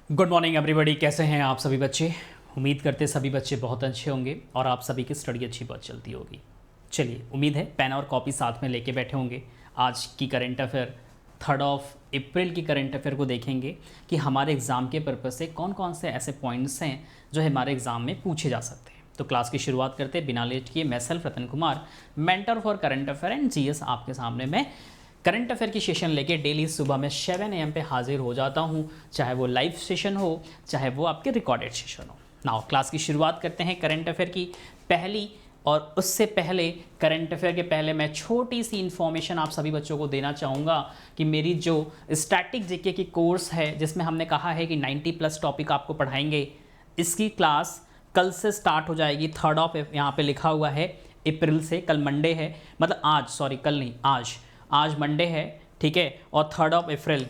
Good morning everybody. कैसे हैं आप सभी बच्चे? उम्मीद करते सभी बच्चे बहुत अच्छे होंगे और आप सभी की स्टडी अच्छी बहुत चलती होगी। चलिए, उम्मीद है पेन और कॉपी साथ में लेके बैठे होंगे। आज की करंट अफेयर 3 अप्रैल की करंट अफेयर को देखेंगे कि हमारे एग्ज़ाम के पर्पज़ से कौन कौन से ऐसे पॉइंट्स हैं जो हमारे एग्ज़ाम में पूछे जा सकते हैं। तो क्लास की शुरुआत करते बिना लेट किए। मैं self Ratan Kumar, mentor for current affair and GS, आपके सामने मैं करंट अफेयर की सेशन लेके डेली सुबह में 7 AM पे हाजिर हो जाता हूँ, चाहे वो लाइव सेशन हो चाहे वो आपके रिकॉर्डेड सेशन हो। नाउ क्लास की शुरुआत करते हैं करंट अफेयर की पहली। और उससे पहले, करंट अफेयर के पहले मैं छोटी सी इन्फॉर्मेशन आप सभी बच्चों को देना चाहूँगा कि मेरी जो स्टैटिक जीके की कोर्स है जिसमें हमने कहा है कि 90+ टॉपिक आपको पढ़ाएंगे, इसकी क्लास कल से स्टार्ट हो जाएगी। 3 यहाँ पे लिखा हुआ है अप्रैल से। कल मंडे है, मतलब आज, सॉरी कल नहीं, आज मंडे है, ठीक है। और 3 अप्रैल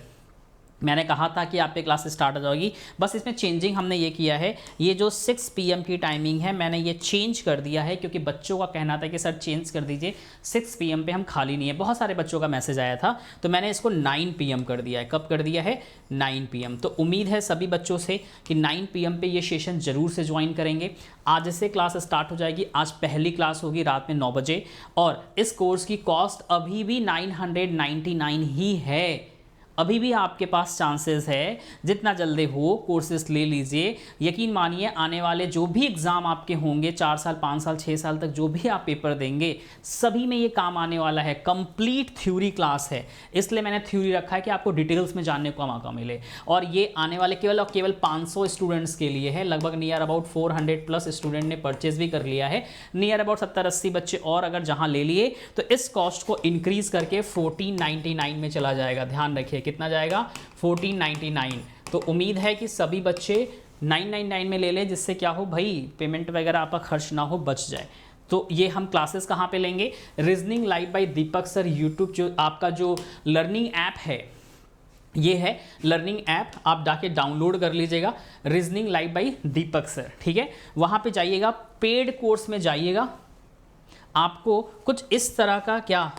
मैंने कहा था कि आपकी क्लास स्टार्ट हो जाएगी। बस इसमें चेंजिंग हमने ये किया है, ये जो 6 PM की टाइमिंग है मैंने ये चेंज कर दिया है, क्योंकि बच्चों का कहना था कि सर चेंज कर दीजिए, 6 PM पे हम खाली नहीं है। बहुत सारे बच्चों का मैसेज आया था, तो मैंने इसको 9 PM कर दिया है। कब कर दिया है? 9 PM। तो उम्मीद है सभी बच्चों से कि 9 PM पे ये सेशन ज़रूर से ज्वाइन करेंगे। आज से क्लास स्टार्ट हो जाएगी। आज पहली क्लास होगी रात में 9 बजे, और इस कोर्स की कॉस्ट अभी भी 999 ही है। अभी भी आपके पास चांसेस है, जितना जल्दी हो कोर्सेस ले लीजिए। यकीन मानिए, आने वाले जो भी एग्ज़ाम आपके होंगे, 4 साल 5 साल 6 साल तक जो भी आप पेपर देंगे, सभी में ये काम आने वाला है। कंप्लीट थ्योरी क्लास है, इसलिए मैंने थ्योरी रखा है कि आपको डिटेल्स में जानने का मौका मिले। और ये आने वाले केवल और केवल 500 स्टूडेंट्स के लिए है। लगभग नियर अबाउट 400+ स्टूडेंट ने परचेज भी कर लिया है। नियर अबाउट 70-80 बच्चे और अगर जहाँ ले लिए तो इस कॉस्ट को इंक्रीज़ करके 1499 में चला जाएगा। ध्यान रखिए, कितना जाएगा? 1499। तो उम्मीद है कि सभी बच्चे 999 में ले लें, जिससे क्या हो भाई, पेमेंट वगैरह आपका खर्च ना हो, बच जाए। तो ये हम क्लासेस कहाँ पे लेंगे? रीजनिंग लाइव बाय दीपक सर यूट्यूब, जो आपका जो लर्निंग ऐप है, ये है लर्निंग ऐप, आप जाके डाउनलोड कर लीजिएगा, रीजनिंग लाइव बाय दीपक सर, ठीक है। वहाँ पे जाइएगा, पेड कोर्स में जाइएगा, आपको कुछ इस तरह का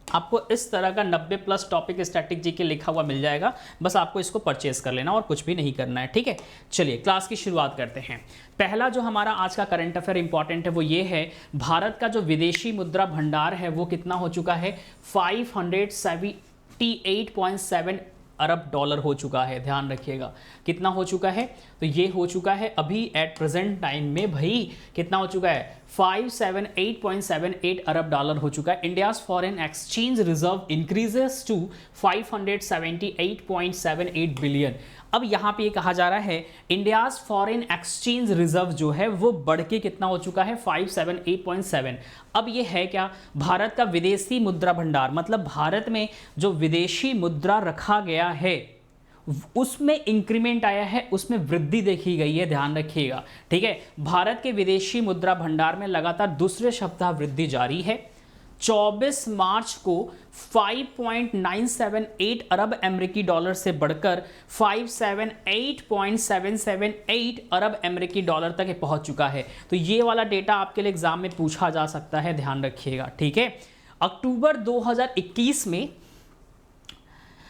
आपको इस तरह का 90+ टॉपिक स्टैटिक जीके लिखा हुआ मिल जाएगा। बस आपको इसको परचेस कर लेना और कुछ भी नहीं करना है, ठीक है। चलिए क्लास की शुरुआत करते हैं। पहला जो हमारा आज का करंट अफेयर इंपॉर्टेंट है वो ये है, भारत का जो विदेशी मुद्रा भंडार है वो कितना हो चुका है? 578.7 अरब डॉलर हो चुका है। ध्यान रखिएगा, कितना हो चुका है? तो ये हो चुका है अभी एट प्रेजेंट टाइम में, भाई कितना हो चुका है? 578.78 अरब डॉलर हो चुका है। India's foreign exchange reserve increases to 578.78 billion. अब यहाँ पे ये कहा जा रहा है इंडियाज फॉरेन एक्सचेंज रिजर्व जो है वो बढ़ के कितना हो चुका है? 578.7। अब ये है क्या? भारत का विदेशी मुद्रा भंडार, मतलब भारत में जो विदेशी मुद्रा रखा गया है उसमें इंक्रीमेंट आया है, उसमें वृद्धि देखी गई है। ध्यान रखिएगा, ठीक है। भारत के विदेशी मुद्रा भंडार में लगातार दूसरे सप्ताह वृद्धि जारी है। 24 मार्च को 5.978 अरब अमेरिकी डॉलर से बढ़कर 578.778 अरब अमेरिकी डॉलर तक पहुंच चुका है। तो ये वाला डेटा आपके लिए एग्जाम में पूछा जा सकता है, ध्यान रखिएगा, ठीक है। अक्टूबर 2021 में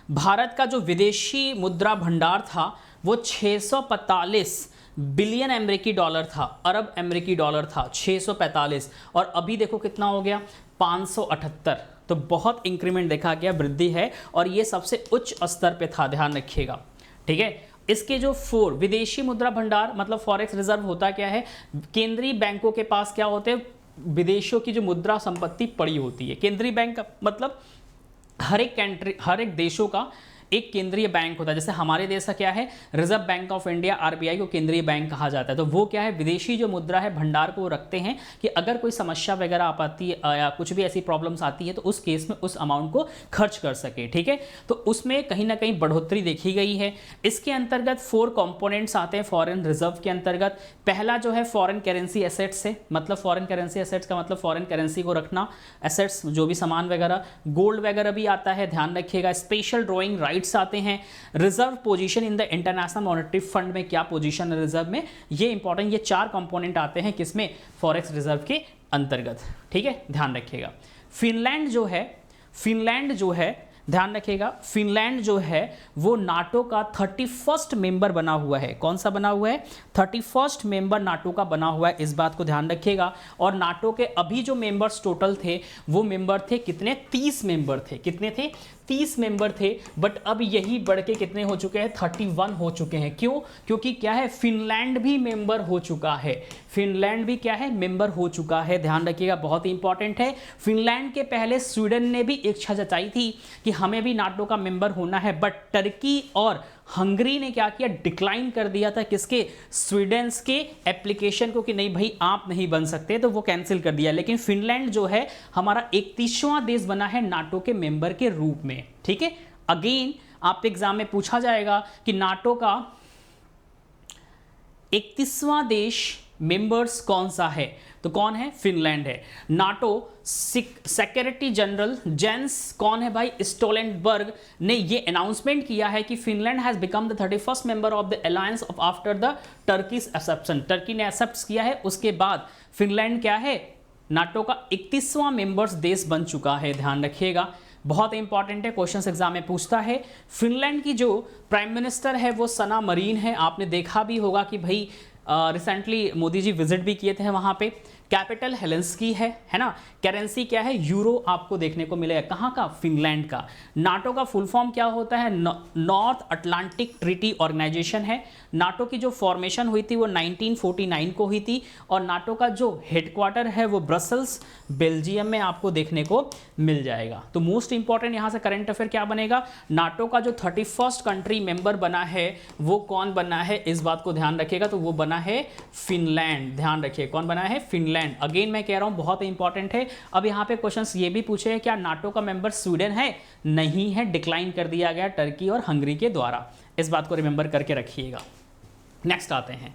भारत का जो विदेशी मुद्रा भंडार था वो 645 बिलियन अमेरिकी डॉलर था, अरब अमेरिकी डॉलर था 645, और अभी देखो कितना हो गया? 578। तो बहुत इंक्रीमेंट देखा गया, वृद्धि है, और ये सबसे उच्च स्तर पे था। ध्यान रखिएगा, ठीक है। इसके जो 4 विदेशी मुद्रा भंडार मतलब फॉरेक्स रिजर्व होता क्या है? केंद्रीय बैंकों के पास क्या होते हैं? विदेशों की जो मुद्रा संपत्ति पड़ी होती है। केंद्रीय बैंक मतलब हर एक देशों का एक केंद्रीय बैंक होता है। जैसे हमारे देश का क्या है? Reserve bank of India, RBI को केंद्रीय बैंक कहा जाता है। तो वो क्या है? विदेशी जो मुद्रा है भंडार को वो रखते हैं कि अगर कोई समस्या वगैरह आ पाती है या कुछ भी ऐसी प्रॉब्लम्स आती है तो उस केस में उस अमाउंट को खर्च कर सके, ठीक है। तो उसमें कहीं ना कहीं बढ़ोतरी देखी गई है। इसके अंतर्गत 4 कंपोनेंट्स आते हैं फॉरेन रिजर्व के अंतर्गत। पहला जो है फॉरेन करेंसी एसेट्स है, मतलब फॉरेन करेंसी एसेट्स का मतलब फॉरेन करेंसी को रखना, एसेट्स जो भी सामान वगैरह, गोल्ड वगैरह भी आता है, ध्यान रखिएगा। स्पेशल ड्रॉइंग राइट आते हैं। Reserve position in the international monetary fund में क्या पोजीशन है रिजर्व में, ये इंपॉर्टेंट। ये 4 कंपोनेंट आते हैं किसमें? फॉरेक्स रिजर्व के अंतर्गत, ठीक है, ध्यान रखिएगा। फिनलैंड जो है ध्यान रखिएगा, फिनलैंड जो है वो नाटो का 31st मेंबर बना हुआ है। कौन सा बना हुआ है? 31st मेंबर नाटो का बना हुआ है, इस बात को ध्यान रखिएगा। और नाटो के अभी जो मेंबर्स टोटल थे वो मेंबर थे कितने? 30 मेंबर थे। कितने थे? 30 मेंबर थे, बट अब यही बढ़ के कितने हो चुके हैं? 31 हो चुके हैं। क्यों? क्योंकि क्या है, फिनलैंड भी मेंबर हो चुका है। फिनलैंड भी क्या है? मेंबर हो चुका है। ध्यान रखिएगा, बहुत ही इंपॉर्टेंट है। फिनलैंड के पहले स्वीडन ने भी इच्छा जताई थी कि हमें भी नाटो का मेंबर होना है, बट टर्की और हंगरी ने क्या किया? डिक्लाइन कर दिया था किसके? स्वीडन के एप्लीकेशन को, कि नहीं भाई आप नहीं बन सकते, तो वो कैंसिल कर दिया। लेकिन फिनलैंड जो है हमारा 31वां देश बना है नाटो के मेंबर के रूप में। ठीक है, अगेन आप एग्जाम में पूछा जाएगा कि नाटो का 31वां देश मेंबर्स कौन सा है, तो कौन है? फिनलैंड है। नाटो सेक्रेटरी जनरल जेंस कौन है भाई? स्टोलटेनबर्ग ने ये अनाउंसमेंट किया है कि Finland has become the 31st member of the alliance of after the Turkey's exception. Turkey ने एक्सेप्ट किया है, उसके बाद फिनलैंड क्या है? नाटो का 31वां मेंबर्स देश बन चुका है। ध्यान रखिएगा, बहुत इंपॉर्टेंट है, क्वेश्चन एग्जाम में पूछता है। फिनलैंड की जो प्राइम मिनिस्टर है वो सना मरीन है। आपने देखा भी होगा कि भाई रिसेंटली मोदी जी विजिट भी किए थे वहां पे। कैपिटल हेलेंस्की है ना। करेंसी क्या है? यूरो आपको देखने को मिलेगा। कहाँ का? फिनलैंड का। नाटो का फुल फॉर्म क्या होता है? नॉर्थ अटलांटिक ट्रीटी ऑर्गेनाइजेशन है। नाटो की जो फॉर्मेशन हुई थी वो 1949 को हुई थी, और नाटो का जो हेडक्वार्टर है वो ब्रसल्स बेल्जियम में आपको देखने को मिल जाएगा। तो मोस्ट इंपॉर्टेंट यहाँ से करंट अफेयर क्या बनेगा? नाटो का जो 31st कंट्री मेंबर बना है वो कौन बना है, इस बात को ध्यान रखिएगा। तो वो बना है फिनलैंड। ध्यान रखिए, कौन बना है? फिनलैंड। अगेन मैं कह रहा हूं बहुत इंपॉर्टेंट है। अब यहां पे क्वेश्चंस ये भी पूछे हैं, क्या नाटो का मेंबर स्वीडन है? नहीं है, डिक्लाइन कर दिया गया टर्की और हंगरी के द्वारा। इस बात को रिमेंबर करके रखिएगा। नेक्स्ट आते हैं,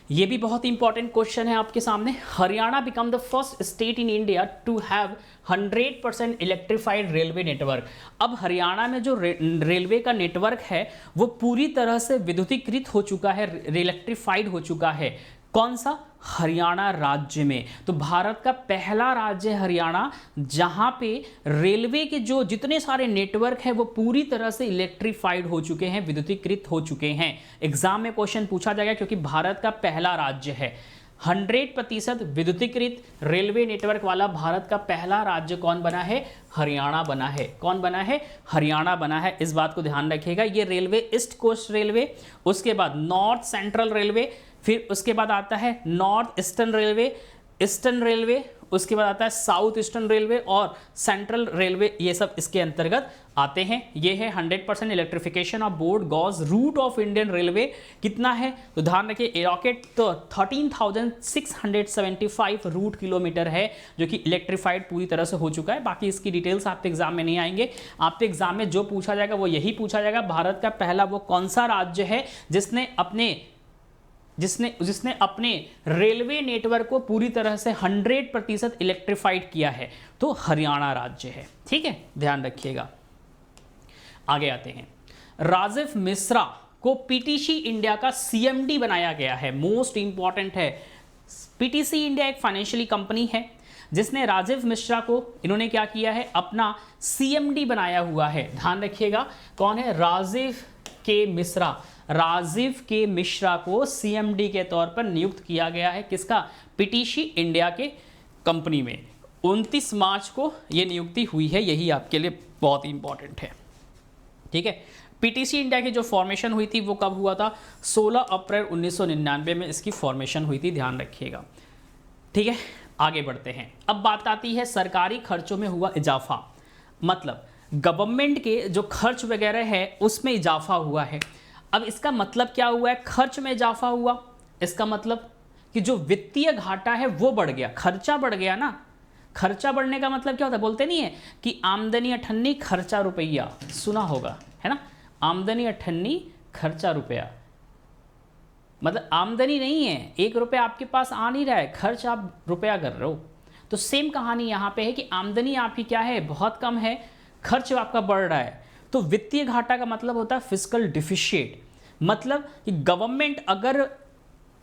ये भी बहुत इंपॉर्टेंट क्वेश्चन है आपके सामने। Haryana become the first state in India to have 100% electrified railway network. अब हरियाणा में जो रेलवे का नेटवर्क है वो पूरी तरह से विद्युतीकृत हो चुका है, इलेक्ट्रिफाइड हो चुका है। कौन सा? हरियाणा राज्य में। तो भारत का पहला राज्य है हरियाणा, जहां पे रेलवे के जो जितने सारे नेटवर्क है वो पूरी तरह से इलेक्ट्रिफाइड हो चुके हैं, विद्युतीकृत हो चुके हैं। एग्जाम में क्वेश्चन पूछा जाएगा क्योंकि भारत का पहला राज्य है। 100% विद्युतीकृत रेलवे नेटवर्क वाला भारत का पहला राज्य कौन बना है? हरियाणा बना है। कौन बना है? हरियाणा बना है। इस बात को ध्यान रखिएगा। ये रेलवे ईस्ट कोस्ट रेलवे, उसके बाद नॉर्थ सेंट्रल रेलवे, फिर उसके बाद आता है नॉर्थ ईस्टर्न रेलवे, उसके बाद आता है साउथ ईस्टर्न रेलवे और सेंट्रल रेलवे, ये सब इसके अंतर्गत आते हैं। ये है 100% electrification of broad gauge route of Indian railway. कितना है? तो ध्यान रखिए, रॉकेट तो 13,675 रूट किलोमीटर है जो कि इलेक्ट्रिफाइड पूरी तरह से हो चुका है। बाकी इसकी डिटेल्स आपके एग्जाम में नहीं आएंगे। आपके एग्जाम में जो पूछा जाएगा वो यही पूछा जाएगा, भारत का पहला वो कौन सा राज्य है जिसने अपने रेलवे नेटवर्क को पूरी तरह से 100% इलेक्ट्रिफाइड किया है? तो हरियाणा राज्य है। ठीक है, ध्यान रखिएगा। आगे आते हैं, राजीव मिश्रा को पीटीसी इंडिया का सीएमडी बनाया गया है। मोस्ट इंपॉर्टेंट है, पीटीसी इंडिया एक फाइनेंशियली कंपनी है जिसने राजीव मिश्रा को, इन्होंने क्या किया है? अपना सीएमडी बनाया हुआ है। ध्यान रखिएगा, कौन है? राजीव के मिश्रा को सीएमडी के तौर पर नियुक्त किया गया है। किसका? पीटीसी इंडिया के कंपनी में 29 मार्च को यह नियुक्ति हुई है। यही आपके लिए बहुत इंपॉर्टेंट है। ठीक है, पीटीसी इंडिया की जो फॉर्मेशन हुई थी वो कब हुआ था? 16 अप्रैल 1999 में इसकी फॉर्मेशन हुई थी। ध्यान रखिएगा। ठीक है, आगे बढ़ते हैं। अब बात आती है सरकारी खर्चों में हुआ इजाफा, मतलब गवर्नमेंट के जो खर्च वगैरह है उसमें इजाफा हुआ है। अब इसका मतलब क्या हुआ है? खर्च में इजाफा हुआ, इसका मतलब कि जो वित्तीय घाटा है वो बढ़ गया, खर्चा बढ़ गया ना। खर्चा बढ़ने का मतलब क्या होता है? बोलते नहीं है कि आमदनी अठन्नी खर्चा रुपया, सुना होगा है ना। आमदनी अठन्नी खर्चा रुपया, मतलब आमदनी नहीं है, 1 रुपया आपके पास आ नहीं रहा है, खर्च आप रुपया कर रहे हो। तो सेम कहानी यहाँ पे है कि आमदनी आपकी क्या है? बहुत कम है, खर्च आपका बढ़ रहा है। तो वित्तीय घाटा का मतलब होता है फिस्कल डिफिशिएट, मतलब कि गवर्नमेंट अगर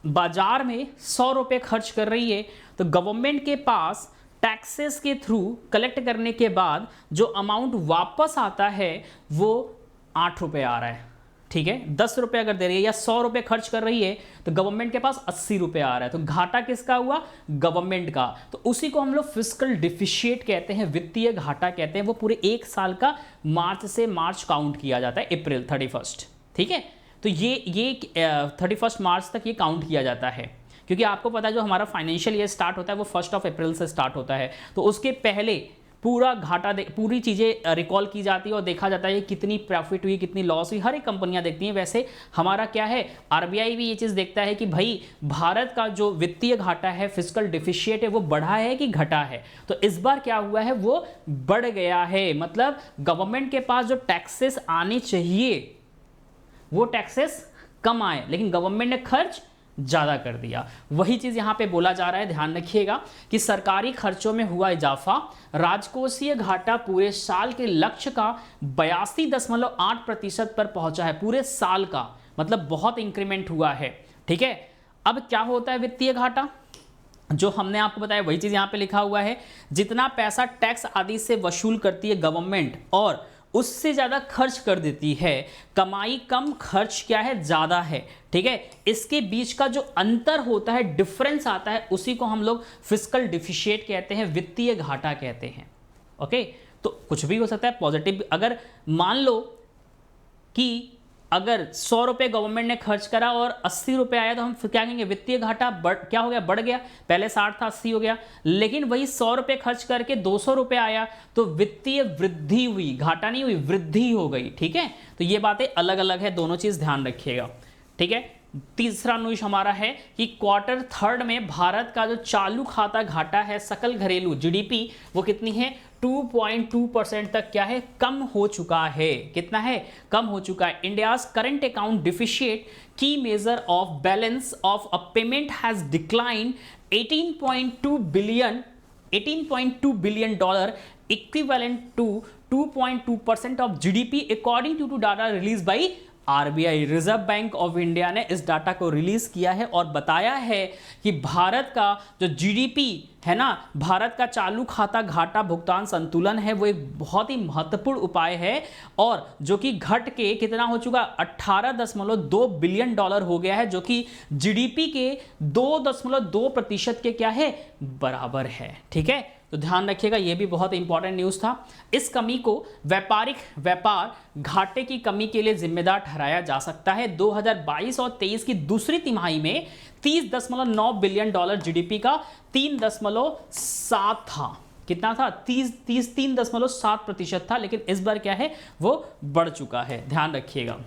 बाजार में 100 रुपये खर्च कर रही है तो गवर्नमेंट के पास टैक्सेस के थ्रू कलेक्ट करने के बाद जो अमाउंट वापस आता है वो 8 रुपये आ रहा है, ठीक है। 10 रुपये अगर दे रही है या 100 रुपये खर्च कर रही है तो गवर्नमेंट के पास 80 रुपये आ रहा है, तो घाटा किसका हुआ? गवर्नमेंट का। तो उसी को हम लोग फिस्कल डिफिशिएट कहते हैं, वित्तीय घाटा कहते हैं। वो पूरे एक साल का मार्च से मार्च काउंट किया जाता है, अप्रैल 31, ठीक है। तो ये 31 मार्च तक ये काउंट किया जाता है, क्योंकि आपको पता है जो हमारा फाइनेंशियल ईयर स्टार्ट होता है वो 1 अप्रैल से स्टार्ट होता है। तो उसके पहले पूरा घाटा पूरी चीज़ें रिकॉल की जाती है और देखा जाता है कितनी प्रॉफिट हुई, कितनी लॉस हुई, हर एक कंपनियां देखती हैं। वैसे हमारा क्या है, आरबीआई भी ये चीज़ देखता है कि भाई भारत का जो वित्तीय घाटा है, फिस्कल डिफिशिएट है, वो बढ़ा है कि घटा है। तो इस बार क्या हुआ है, वो बढ़ गया है। मतलब गवर्नमेंट के पास जो टैक्सेस आने चाहिए वो टैक्सेस कम आए, लेकिन गवर्नमेंट ने खर्च ज़्यादा कर दिया। वही चीज़ यहाँ पे बोला जा रहा है, ध्यान रखिएगा कि सरकारी खर्चों में हुआ इजाफा, राजकोषीय घाटा पूरे साल के लक्ष्य का 82.8% पर पहुंचा है, पूरे साल का, मतलब बहुत इंक्रीमेंट हुआ है, ठीक है। अब क्या होता है वित्तीय घाटा, जो हमने आपको बताया वही चीज़ यहाँ पे लिखा हुआ है। जितना पैसा टैक्स आदि से वसूल करती है गवर्नमेंट और उससे ज़्यादा खर्च कर देती है, कमाई कम खर्च क्या है ज़्यादा है, ठीक है। इसके बीच का जो अंतर होता है, डिफरेंस आता है, उसी को हम लोग फिस्कल डिफिशिएट कहते हैं, वित्तीय घाटा कहते हैं। ओके, तो कुछ भी हो सकता है पॉजिटिव। अगर मान लो कि अगर 100 रुपये गवर्नमेंट ने खर्च करा और 80 रुपये आया तो हम फिर क्या कहेंगे, वित्तीय घाटा क्या हो गया, बढ़ गया। पहले 60 था 80 हो गया। लेकिन वही 100 रुपये खर्च करके 200 रुपये आया तो वित्तीय वृद्धि हुई, घाटा नहीं हुई, वृद्धि हो गई, ठीक है। तो ये बातें अलग अलग है, दोनों चीज ध्यान रखिएगा, ठीक है। तीसरा न्यूज हमारा है कि क्वार्टर थर्ड में भारत का जो चालू खाता घाटा है, सकल घरेलू जीडीपी, वो कितनी है, 2.2% तक क्या है, कम हो चुका है। कितना है, कम हो चुका है। इंडियाज करंट अकाउंट डिफिशिएट की measure of balance of a payment has decline 18.2 billion dollar equivalent to 2.2% of GDP according to data release by RBI. Reserve bank of India ने इस डाटा को रिलीज किया है और बताया है कि भारत का जो जीडीपी है ना, भारत का चालू खाता घाटा भुगतान संतुलन है, वो एक बहुत ही महत्वपूर्ण उपाय है और जो कि घट के कितना हो चुका, 18.2 बिलियन डॉलर हो गया है, जो कि जीडीपी के 2.2% के क्या है, बराबर है, ठीक है। तो ध्यान रखिएगा, यह भी बहुत इंपॉर्टेंट न्यूज था। इस कमी को व्यापार घाटे की कमी के लिए जिम्मेदार ठहराया जा सकता है। 2022 और 23 की दूसरी तिमाही में 30.9 बिलियन डॉलर जीडीपी का 3.7 था। कितना था, 3.7% था, लेकिन इस बार क्या है, वो बढ़ चुका है, ध्यान रखिएगा।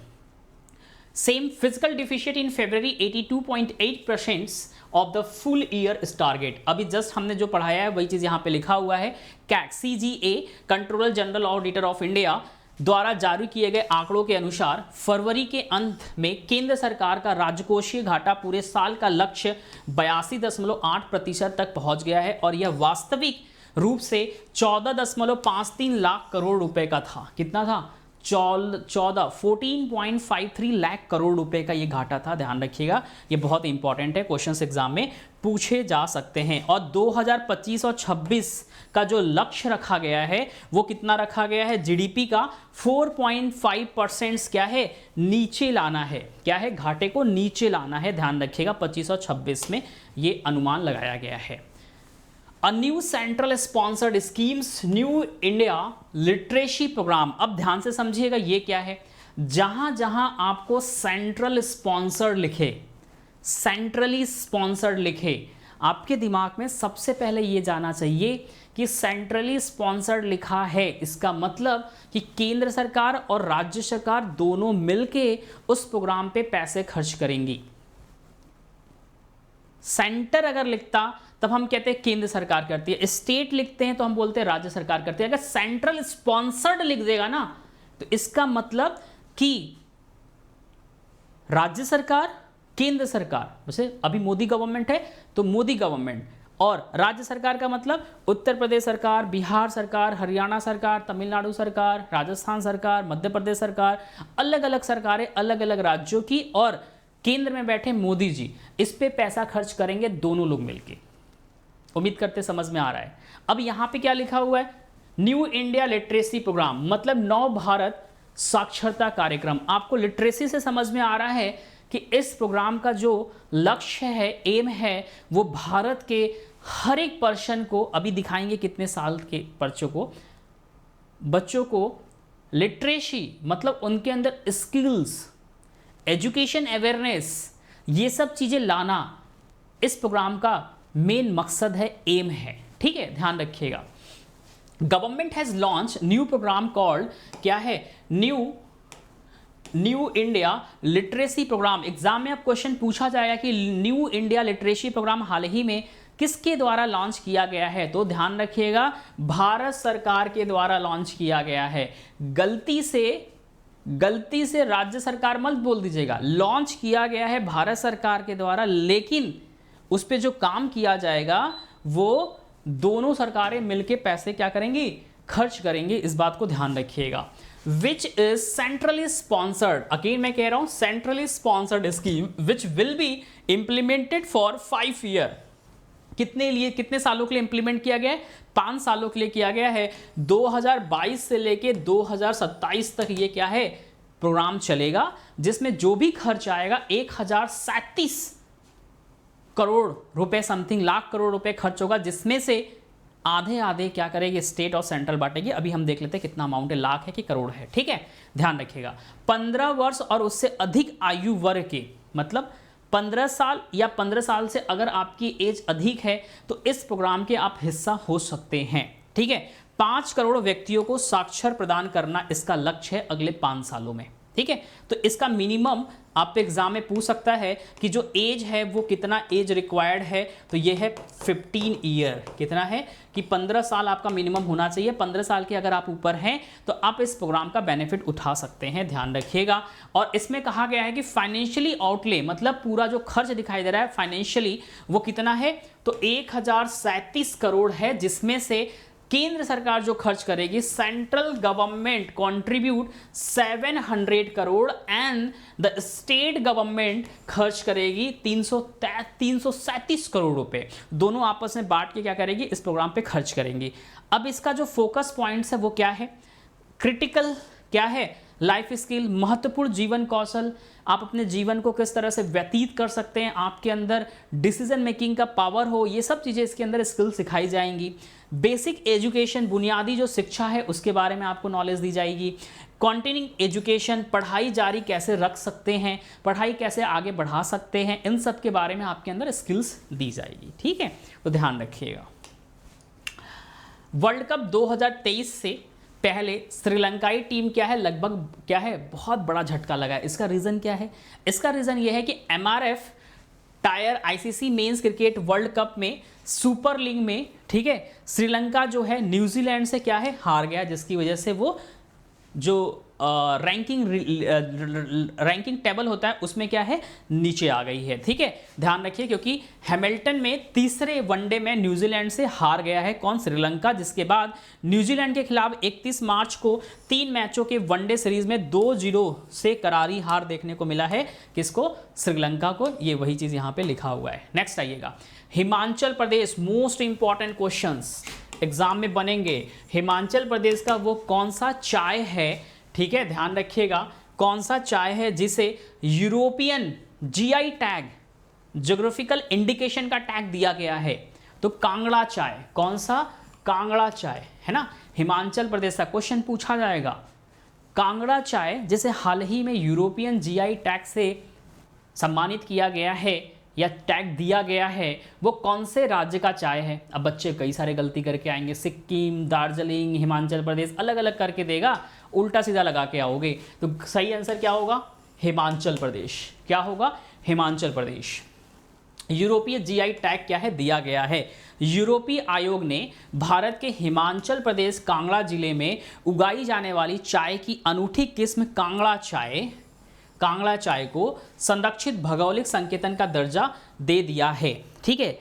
Same physical deficit in February 82.8% of the full year target. अभी जस्ट हमने जो पढ़ाया है वही चीज यहां पे लिखा हुआ है। CAG CGA, controller general auditor of India द्वारा जारी किए गए आंकड़ों के अनुसार फरवरी के अंत में केंद्र सरकार का राजकोषीय घाटा पूरे साल का लक्ष्य 82.8% तक पहुंच गया है और यह वास्तविक रूप से 14.53 लाख करोड़ रुपए का था। कितना था, 14.53 लाख करोड़ रुपए का ये घाटा था। ध्यान रखिएगा, ये बहुत इंपॉर्टेंट है, क्वेश्चंस एग्जाम में पूछे जा सकते हैं। और 2025 और 26 का जो लक्ष्य रखा गया है वो कितना रखा गया है, जीडीपी का 4.5% क्या है, नीचे लाना है। क्या है, घाटे को नीचे लाना है। ध्यान रखिएगा, 25 और 26 में ये अनुमान लगाया गया है। A new central sponsored schemes, new India literacy programme. अब ध्यान से समझिएगा ये क्या है, जहां जहां आपको सेंट्रल स्पॉन्सर्ड लिखे, सेंट्रली स्पॉन्सर्ड लिखे, आपके दिमाग में सबसे पहले ये जाना चाहिए कि सेंट्रली स्पॉन्सर्ड लिखा है, इसका मतलब कि केंद्र सरकार और राज्य सरकार दोनों मिलके उस प्रोग्राम पे पैसे खर्च करेंगी। सेंटर अगर लिखता तब हम कहते हैं केंद्र सरकार करती है, स्टेट लिखते हैं तो हम बोलते हैं राज्य सरकार करती है। अगर सेंट्रल स्पॉन्सर्ड लिख देगा ना तो इसका मतलब कि राज्य सरकार, केंद्र सरकार, जैसे अभी मोदी गवर्नमेंट है तो मोदी गवर्नमेंट, और राज्य सरकार का मतलब उत्तर प्रदेश सरकार, बिहार सरकार, हरियाणा सरकार, तमिलनाडु सरकार, राजस्थान सरकार, मध्य प्रदेश सरकार, अलग अलग सरकारें अलग अलग राज्यों की, और केंद्र में बैठे मोदी जी इस पे पैसा खर्च करेंगे दोनों लोग मिलके। उम्मीद करते समझ में आ रहा है। अब यहाँ पे क्या लिखा हुआ है, न्यू इंडिया लिटरेसी प्रोग्राम, मतलब नव भारत साक्षरता कार्यक्रम। आपको लिटरेसी से समझ में आ रहा है कि इस प्रोग्राम का जो लक्ष्य है, एम है, वो भारत के हर एक पर्सन को, अभी दिखाएंगे कितने साल के बच्चों को लिटरेसी मतलब उनके अंदर स्किल्स, एजुकेशन अवेयरनेस, ये सब चीज़ें लाना इस प्रोग्राम का मेन मकसद है, एम है। ठीक है, ध्यान रखिएगा। Government has launch new programme called, क्या है, new India literacy programme. Exam में अब क्वेश्चन पूछा जाएगा कि न्यू इंडिया लिटरेसी प्रोग्राम हाल ही में किसके द्वारा लॉन्च किया गया है, तो ध्यान रखिएगा भारत सरकार के द्वारा लॉन्च किया गया है। गलती से राज्य सरकार मत बोल दीजिएगा, लॉन्च किया गया है भारत सरकार के द्वारा, लेकिन उस पे जो काम किया जाएगा वो दोनों सरकारें मिलकर पैसे क्या करेंगी, खर्च करेंगे। इस बात को ध्यान रखिएगा। Which is centrally sponsored, again मैं कह रहा हूं centrally sponsored scheme which will be implemented for 5 year. कितने सालों के लिए इंप्लीमेंट किया गया है, 5 सालों के लिए किया गया है। 2022 से लेके 2027 तक ये क्या है, प्रोग्राम चलेगा, जिसमें जो भी खर्च आएगा 1037 करोड़ रुपए, समथिंग लाख करोड़ रुपए खर्च होगा, जिसमें से आधे क्या करेगी, स्टेट और सेंट्रल बांटेगी। अभी हम देख लेते हैं कितना अमाउंट है, लाख है कि करोड़ है। ठीक है, ध्यान रखिएगा। 15 वर्ष और उससे अधिक आयु वर्ग के, मतलब 15 साल या 15 साल से अगर आपकी एज अधिक है तो इस प्रोग्राम के आप हिस्सा हो सकते हैं। ठीक है, 5 करोड़ व्यक्तियों को साक्षर प्रदान करना इसका लक्ष्य है अगले 5 सालों में। ठीक है, तो इसका मिनिमम आप एग्जाम में पूछ सकता है कि जो एज है वो कितना एज रिक्वायर्ड है, तो ये है 15 ईयर। कितना है कि 15 साल आपका मिनिमम होना चाहिए। 15 साल के अगर आप ऊपर हैं तो आप इस प्रोग्राम का बेनिफिट उठा सकते हैं, ध्यान रखिएगा। और इसमें कहा गया है कि फाइनेंशियली आउटले, मतलब पूरा जो खर्च दिखाई दे रहा है फाइनेंशियली, वो कितना है, तो 1037 करोड़ है, जिसमें से केंद्र सरकार जो खर्च करेगी, central government contribute 700 crore and the state government खर्च करेगी 337 करोड़ रुपए। दोनों आपस में बांट के क्या करेगी, इस प्रोग्राम पे खर्च करेंगी। अब इसका जो फोकस पॉइंट्स है वो क्या है, क्रिटिकल क्या है, लाइफ स्किल, महत्वपूर्ण जीवन कौशल, आप अपने जीवन को किस तरह से व्यतीत कर सकते हैं, आपके अंदर डिसीजन मेकिंग का पावर हो, ये सब चीज़ें इसके अंदर स्किल सिखाई जाएंगी। बेसिक एजुकेशन, बुनियादी जो शिक्षा है उसके बारे में आपको नॉलेज दी जाएगी। कंटिन्यूइंग एजुकेशन, पढ़ाई जारी कैसे रख सकते हैं, पढ़ाई कैसे आगे बढ़ा सकते हैं, इन सब के बारे में आपके अंदर स्किल्स दी जाएगी। ठीक है, तो ध्यान रखिएगा। वर्ल्ड कप 2023 से पहले श्रीलंकाई टीम क्या है, लगभग क्या है, बहुत बड़ा झटका लगा है। इसका रीज़न क्या है, इसका रीज़न यह है कि MRF tyre ICC men's cricket world cup में सुपर लीग में, ठीक है, श्रीलंका जो है न्यूजीलैंड से क्या है, हार गया, जिसकी वजह से वो जो रैंकिंग टेबल होता है उसमें क्या है, नीचे आ गई है। ठीक है, ध्यान रखिए, क्योंकि हैमिल्टन में तीसरे वनडे में न्यूजीलैंड से हार गया है, कौन, श्रीलंका, जिसके बाद न्यूजीलैंड के खिलाफ 31 मार्च को 3 मैचों के वनडे सीरीज में 2-0 से करारी हार देखने को मिला है। किसको, श्रीलंका को। ये वही चीज़ यहाँ पे लिखा हुआ है। नेक्स्ट आइएगा, Himachal Pradesh, most important questions exam में बनेंगे। हिमाचल प्रदेश का वो कौन सा चाय है, ठीक है, ध्यान रखिएगा, कौन सा चाय है जिसे European GI tag, geographical indication का टैग दिया गया है, तो कांगड़ा चाय। कौन सा, कांगड़ा चाय है ना, हिमाचल प्रदेश का क्वेश्चन पूछा जाएगा। कांगड़ा चाय जिसे हाल ही में यूरोपियन जीआई टैग से सम्मानित किया गया है या टैग दिया गया है, वो कौन से राज्य का चाय है। अब बच्चे कई सारे गलती करके आएंगे, सिक्किम, दार्जिलिंग, हिमाचल प्रदेश, अलग अलग करके देगा, उल्टा सीधा लगा के आओगे, तो सही आंसर क्या होगा, हिमाचल प्रदेश। क्या होगा, हिमाचल प्रदेश। यूरोपीय जीआई टैग क्या है, दिया गया है। यूरोपीय आयोग ने भारत के हिमाचल प्रदेश कांगड़ा जिले में उगाई जाने वाली चाय की अनूठी किस्म कांगड़ा चाय को संरक्षित भौगोलिक संकेतन का दर्जा दे दिया है। ठीक है,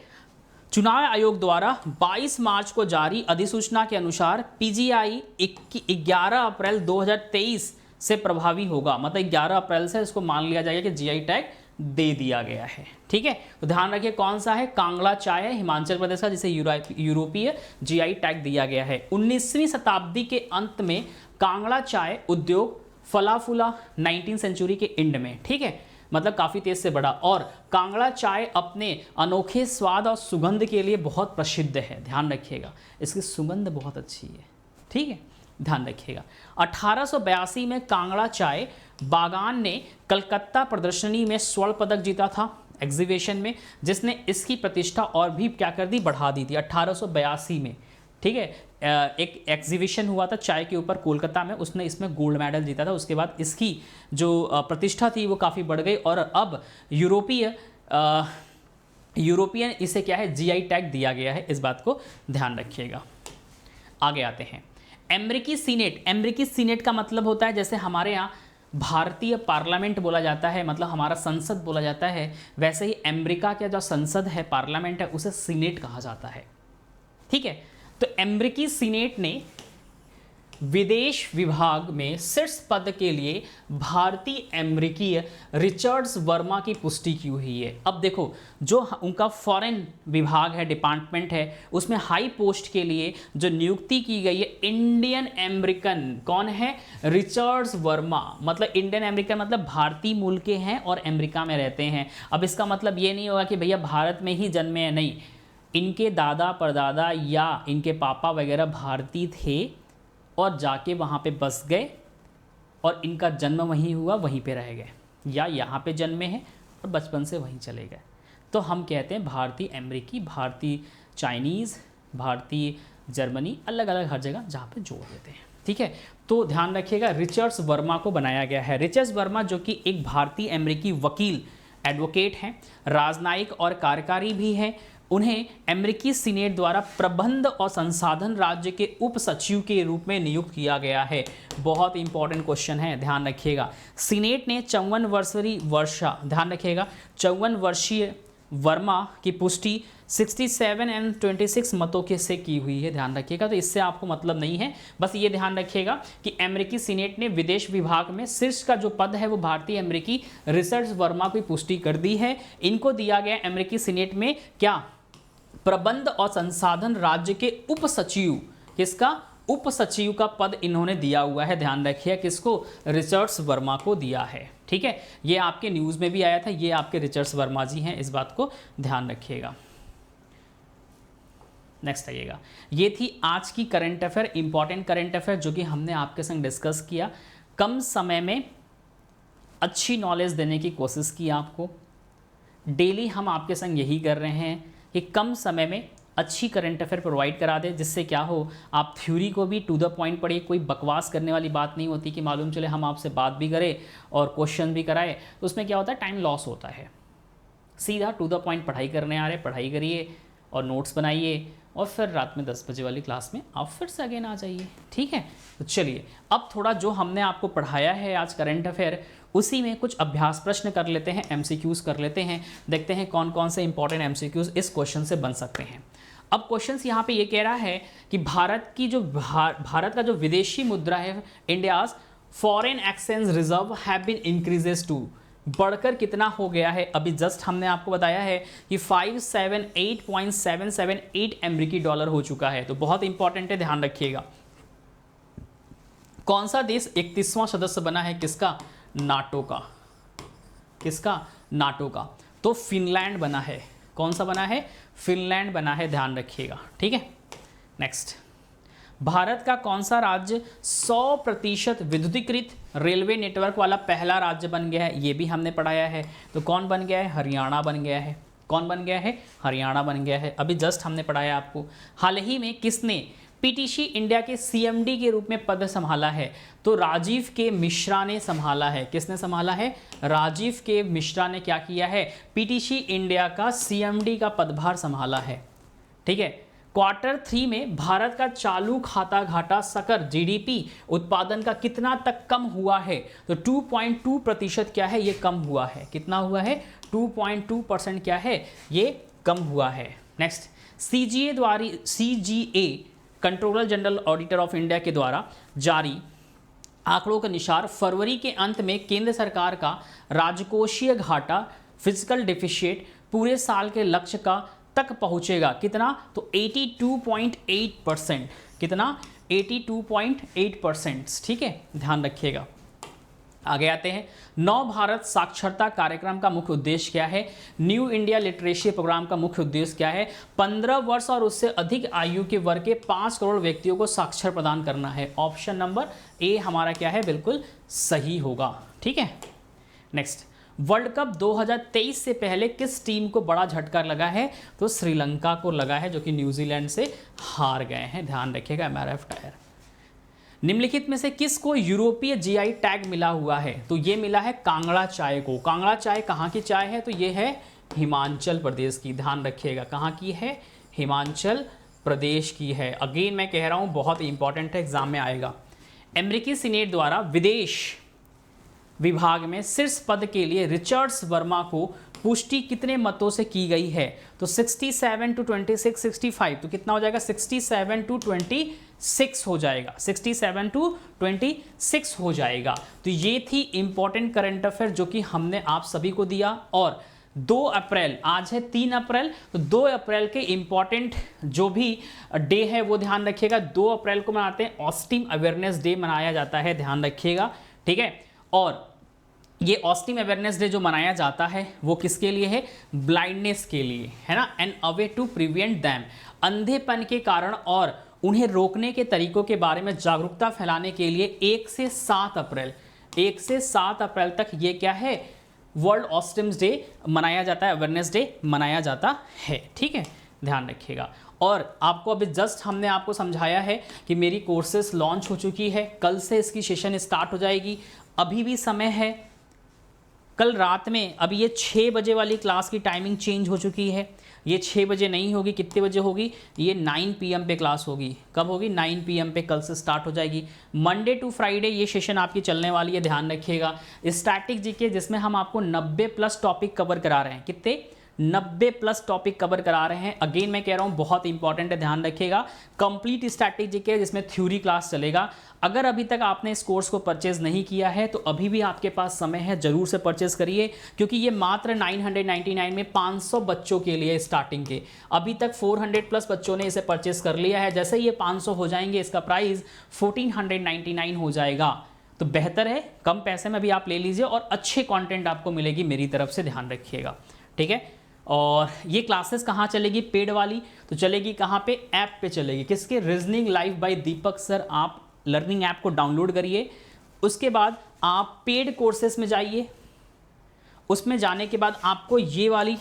चुनाव आयोग द्वारा 22 मार्च को जारी अधिसूचना के अनुसार पीजीआई 11 अप्रैल 2023 से प्रभावी होगा, मतलब 11 अप्रैल से इसको मान लिया जाएगा कि जीआई टैग दे दिया गया है। ठीक है, तो ध्यान रखिए कौन सा है, कांगड़ा चाय है हिमाचल प्रदेश का, जिसे यूरोपीय जीआई टैग दिया गया है। 19वीं शताब्दी के अंत में कांगड़ा चाय उद्योग फला फूला 19वीं सेंचुरी के एंड में। ठीक है, मतलब काफ़ी तेज से बढ़ा, और कांगड़ा चाय अपने अनोखे स्वाद और सुगंध के लिए बहुत प्रसिद्ध है। ध्यान रखिएगा, इसकी सुगंध बहुत अच्छी है। ठीक है, ध्यान रखिएगा। 1882 में कांगड़ा चाय बागान ने कलकत्ता प्रदर्शनी में स्वर्ण पदक जीता था एग्जीबिशन में, जिसने इसकी प्रतिष्ठा और भी क्या कर दी, बढ़ा दी थी 1882 में। ठीक है, एक एग्जीबिशन हुआ था चाय के ऊपर कोलकाता में, उसने इसमें गोल्ड मेडल जीता था। उसके बाद इसकी जो प्रतिष्ठा थी वो काफ़ी बढ़ गई, और अब यूरोपियन इसे क्या है, जीआई टैग दिया गया है। इस बात को ध्यान रखिएगा। आगे आते हैं, अमेरिकी सीनेट। अमेरिकी सीनेट का मतलब होता है जैसे हमारे यहाँ भारतीय पार्लियामेंट बोला जाता है, मतलब हमारा संसद बोला जाता है, वैसे ही अमेरिका का जो संसद है, पार्लियामेंट है, उसे सीनेट कहा जाता है। ठीक है, तो अमेरिकी सीनेट ने विदेश विभाग में शीर्ष पद के लिए भारतीय अमेरिकी रिचर्ड्स वर्मा की पुष्टि की हुई है। अब देखो, जो उनका फॉरेन विभाग है, डिपार्टमेंट है, उसमें हाई पोस्ट के लिए जो नियुक्ति की गई है इंडियन अमेरिकन, कौन है, रिचर्ड्स वर्मा। मतलब इंडियन अमेरिकन मतलब भारतीय मूल के हैं और अमेरिका में रहते हैं। अब इसका मतलब ये नहीं होगा कि भैया भारत में ही जन्मे हैं, नहीं, इनके दादा परदादा या इनके पापा वगैरह भारतीय थे और जाके वहाँ पे बस गए और इनका जन्म वहीं हुआ, वहीं पे रह गए, या यहाँ पे जन्मे हैं और बचपन से वहीं चले गए। तो हम कहते हैं भारतीय अमेरिकी, भारतीय चाइनीज़, भारतीय जर्मनी, अलग अलग हर जगह जहाँ पे जोड़ देते हैं। ठीक है, तो ध्यान रखिएगा, रिचर्ड्स वर्मा को बनाया गया है। रिचर्ड्स वर्मा जो कि एक भारतीय अमेरिकी वकील, एडवोकेट हैं, राजनयिक और कार्यकारी भी हैं। उन्हें अमेरिकी सीनेट द्वारा प्रबंध और संसाधन राज्य के उप सचिव के रूप में नियुक्त किया गया है। बहुत इंपॉर्टेंट क्वेश्चन है, ध्यान रखिएगा। सीनेट ने 54 वर्षीय वर्मा की पुष्टि 67 और 26 मतों के से की हुई है। ध्यान रखिएगा, तो इससे आपको मतलब नहीं है, बस ये ध्यान रखिएगा कि अमेरिकी सीनेट ने विदेश विभाग में शीर्ष का जो पद है वो भारतीय अमेरिकी रिचर्ड्स वर्मा की पुष्टि कर दी है। इनको दिया गया अमेरिकी सीनेट में क्या, प्रबंध और संसाधन राज्य के उप सचिव, किसका, उप सचिव का पद इन्होंने दिया हुआ है। ध्यान रखिए, किसको, रिचर्ड्स वर्मा को दिया है। ठीक है, ये आपके न्यूज़ में भी आया था, ये आपके रिचर्ड्स वर्मा जी हैं, इस बात को ध्यान रखिएगा। नेक्स्ट आइएगा, ये थी आज की current affair, important current affair जो कि हमने आपके संग डिस्कस किया। कम समय में अच्छी नॉलेज देने की कोशिश की आपको। डेली हम आपके संग यही कर रहे हैं कि कम समय में अच्छी करंट अफेयर प्रोवाइड करा दे, जिससे क्या हो, आप थ्योरी को भी टू द पॉइंट पढ़िए। कोई बकवास करने वाली बात नहीं होती कि मालूम चले हम आपसे बात भी करें और क्वेश्चन भी कराए, तो उसमें क्या होता है, टाइम लॉस होता है। सीधा टू द पॉइंट पढ़ाई करने आ रहे, पढ़ाई करिए और नोट्स बनाइए, और फिर रात में 10 बजे वाली क्लास में आप फिर से अगेन आ जाइए। ठीक है, तो चलिए अब थोड़ा जो हमने आपको पढ़ाया है आज करंट अफेयर, उसी में कुछ अभ्यास प्रश्न कर लेते हैं, एमसीक्यूज़ कर लेते हैं, देखते हैं कौन कौन से इंपॉर्टेंट एमसीक्यूज़ इस क्वेश्चन से बन सकते हैं। अब क्वेश्चन यहाँ पे ये कह रहा है कि भारत का जो विदेशी मुद्रा है, India's foreign exchange reserve have been increases to, बढ़कर कितना हो गया है। अभी जस्ट हमने आपको बताया है कि 578.778 अमेरिकी डॉलर हो चुका है, तो बहुत इंपॉर्टेंट है, ध्यान रखिएगा। कौन सा देश 31वां सदस्य बना है, किसका, नाटो का, किसका, नाटो का, तो फिनलैंड बना है। कौन सा बना है, फिनलैंड बना है, ध्यान रखिएगा। ठीक है, नेक्स्ट, भारत का कौन सा राज्य 100% विद्युतीकृत रेलवे नेटवर्क वाला पहला राज्य बन गया है, ये भी हमने पढ़ाया है। तो कौन बन गया है, हरियाणा बन गया है। कौन बन गया है, हरियाणा बन गया है, अभी जस्ट हमने पढ़ाया आपको। हाल ही में किसने पीटीसी इंडिया के सीएमडी के रूप में पद संभाला है, तो राजीव के मिश्रा ने संभाला है। किसने संभाला है, राजीव के मिश्रा ने क्या किया है, पीटीसी इंडिया का सीएमडी का पदभार संभाला है। ठीक है, Q3 में भारत का चालू खाता घाटा सकल जीडीपी उत्पादन का कितना तक कम हुआ है, तो 2.2% क्या है, ये कम हुआ है। कितना हुआ है, 2.2% क्या है, ये कम हुआ है। Next, CGA controller general auditor of India के द्वारा जारी आंकड़ों के अनुसार फरवरी के अंत में केंद्र सरकार का राजकोषीय घाटा फिजिकल डिफिशिएट पूरे साल के लक्ष्य का तक पहुंचेगा कितना, तो 82.8%, कितना 82.8%, ठीक है, ध्यान रखिएगा। आगे आते हैं, नव भारत साक्षरता कार्यक्रम का मुख्य उद्देश्य क्या है, न्यू इंडिया लिटरेसी प्रोग्राम का मुख्य उद्देश्य क्या है, 15 वर्ष और उससे अधिक आयु के वर्ग के 5 करोड़ व्यक्तियों को साक्षर प्रदान करना है। ऑप्शन नंबर ए हमारा क्या है, बिल्कुल सही होगा, ठीक है। नेक्स्ट, वर्ल्ड कप 2023 से पहले किस टीम को बड़ा झटका लगा है, तो श्रीलंका को लगा है, जो कि न्यूजीलैंड से हार गए हैं, ध्यान रखिएगा। MRF tyre. निम्नलिखित में से किसको यूरोपीय जीआई टैग मिला हुआ है, तो ये मिला है कांगड़ा चाय को। कांगड़ा चाय कहाँ की चाय है, तो ये है हिमाचल प्रदेश की, ध्यान रखिएगा, कहाँ की है, हिमाचल प्रदेश की है। अगेन मैं कह रहा हूँ बहुत इंपॉर्टेंट है, एग्जाम में आएगा। अमेरिकी सीनेट द्वारा विदेश विभाग में शीर्ष पद के लिए रिचर्ड्स वर्मा को पुष्टि कितने मतों से की गई है, तो 67 to 26, 65, तो कितना हो जाएगा, 67 to 26 हो जाएगा, 67 to 26 हो जाएगा। तो ये थी इंपॉर्टेंट करंट अफेयर जो कि हमने आप सभी को दिया। और 2 अप्रैल, आज है 3 अप्रैल, तो 2 अप्रैल के इंपॉर्टेंट जो भी डे है वो ध्यान रखिएगा। 2 अप्रैल को मनाते हैं ऑस्टिम अवेयरनेस डे मनाया जाता है, ध्यान रखिएगा, ठीक है। और ये ऑस्टिम अवेयरनेस डे जो मनाया जाता है वो किसके लिए है, ब्लाइंडनेस के लिए, है ना, an away to prevent them, अंधेपन के कारण और उन्हें रोकने के तरीकों के बारे में जागरूकता फैलाने के लिए 1 से 7 अप्रैल तक ये क्या है, वर्ल्ड ऑस्टिम्स डे मनाया जाता है, अवेयरनेस डे मनाया जाता है, ठीक है, ध्यान रखिएगा। और आपको अभी जस्ट हमने आपको समझाया है कि मेरी कोर्सेस लॉन्च हो चुकी है, कल से इसकी सेशन स्टार्ट हो जाएगी, अभी भी समय है, कल रात में, अभी ये 6 बजे वाली क्लास की टाइमिंग चेंज हो चुकी है, ये 6 बजे नहीं होगी, कितने बजे होगी, ये 9 PM पे क्लास होगी। कब होगी, 9 PM पे कल से स्टार्ट हो जाएगी। मंडे टू फ्राइडे ये सेशन आपकी चलने वाली है, ध्यान रखिएगा। स्टैटिक जीके जिसमें हम आपको 90+ टॉपिक कवर करा रहे हैं, कितने, 90+ टॉपिक कवर करा रहे हैं। अगेन मैं कह रहा हूँ बहुत इंपॉर्टेंट है, ध्यान रखिएगा। कंप्लीट स्टैटिक जीके जिसमें थ्योरी क्लास चलेगा। अगर अभी तक आपने इस कोर्स को परचेज नहीं किया है तो अभी भी आपके पास समय है, जरूर से परचेज करिए, क्योंकि ये मात्र 999 में 500 बच्चों के लिए स्टार्टिंग के, अभी तक 400+ बच्चों ने इसे परचेज कर लिया है। जैसे ये 500 हो जाएंगे इसका प्राइस 1499 हो जाएगा। तो बेहतर है कम पैसे में भी आप ले लीजिए और अच्छे कंटेंट आपको मिलेगी मेरी तरफ से, ध्यान रखिएगा, ठीक है। और ये क्लासेस कहाँ चलेगी, पेड वाली तो चलेगी कहाँ पे, ऐप पे चलेगी, किसके, रीजनिंग लाइव बाय दीपक सर। आप लर्निंग ऐप को डाउनलोड करिए, उसके बाद आप पेड कोर्सेस में जाइए, उसमें जाने के बाद आपको ये वाली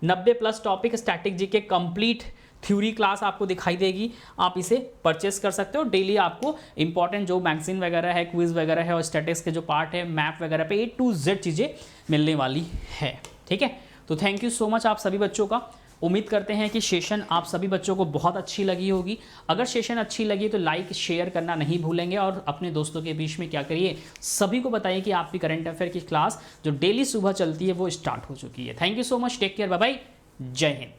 90+ topic static GK complete theory class आपको दिखाई देगी, आप इसे परचेस कर सकते हो। डेली आपको इंपॉर्टेंट जो मैगजीन वगैरह है, क्विज वगैरह है और स्टैटिक्स के जो पार्ट है, मैप वगैरह पे A to Z चीज़ें मिलने वाली है, ठीक है। तो थैंक यू सो मच आप सभी बच्चों का। उम्मीद करते हैं कि सेशन आप सभी बच्चों को बहुत अच्छी लगी होगी। अगर सेशन अच्छी लगी तो लाइक शेयर करना नहीं भूलेंगे और अपने दोस्तों के बीच में क्या करिए, सभी को बताइए कि आपकी करंट अफेयर की क्लास जो डेली सुबह चलती है वो स्टार्ट हो चुकी है। Thank you so much, take care, bye bye, Jai Hind.